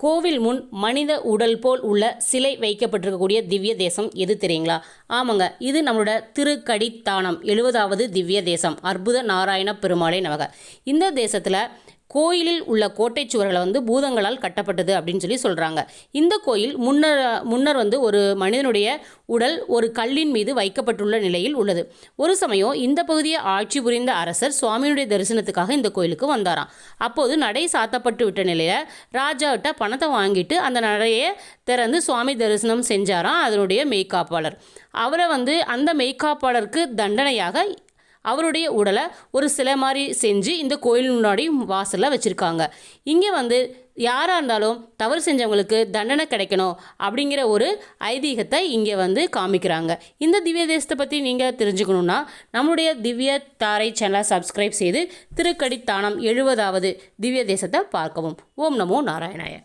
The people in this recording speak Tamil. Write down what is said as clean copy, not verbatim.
கோவில் முன் மனித உடல் போல் உள்ள சிலை வைக்கப்பட்டிருக்கக்கூடிய திவ்ய தேசம் எது தெரியுங்களா? ஆமாங்க, இது நம்மளோட திருக்கடித்தானம் 70வது திவ்ய தேசம் அற்புத நாராயண பெருமாளே நமக. இந்த தேசத்தில் கோயிலில் உள்ள கோட்டை சுவர்களை பூதங்களால் கட்டப்பட்டது அப்படின்னு சொல்லி சொல்கிறாங்க. இந்த கோயில் முன்னர் ஒரு மனிதனுடைய உடல் ஒரு கல்லின் மீது வைக்கப்பட்டுள்ள நிலையில் உள்ளது. ஒரு சமயம் இந்த பகுதியை ஆட்சி புரிந்த அரசர் சுவாமியுடைய தரிசனத்துக்காக இந்த கோயிலுக்கு வந்தாராம். அப்போது நடை சாத்தப்பட்டு விட்ட நிலையில் ராஜாவிட்ட பணத்தை வாங்கிட்டு அந்த நடையை திறந்து சுவாமி தரிசனம் செஞ்சாராம் அதனுடைய மெய்காப்பாளர். அவரை அந்த மெய்காப்பாளருக்கு தண்டனையாக அவருடைய உடலை ஒரு சிலை மாதிரி செஞ்சு இந்த கோயில் முன்னாடி வாசலில் வச்சுருக்காங்க. இங்கே யாராக இருந்தாலும் தவறு செஞ்சவங்களுக்கு தண்டனை கிடைக்கணும் அப்படிங்கிற ஒரு ஐதீகத்தை இங்கே காமிக்கிறாங்க. இந்த திவ்ய தேசத்தை பற்றி நீங்கள் தெரிஞ்சுக்கணுன்னா நம்முடைய திவ்ய தாரை சேனலை சப்ஸ்கிரைப் செய்து திருக்கடித்தானம் 70வது திவ்ய தேசத்தை பார்க்கவும். ஓம் நமோ நாராயணாய.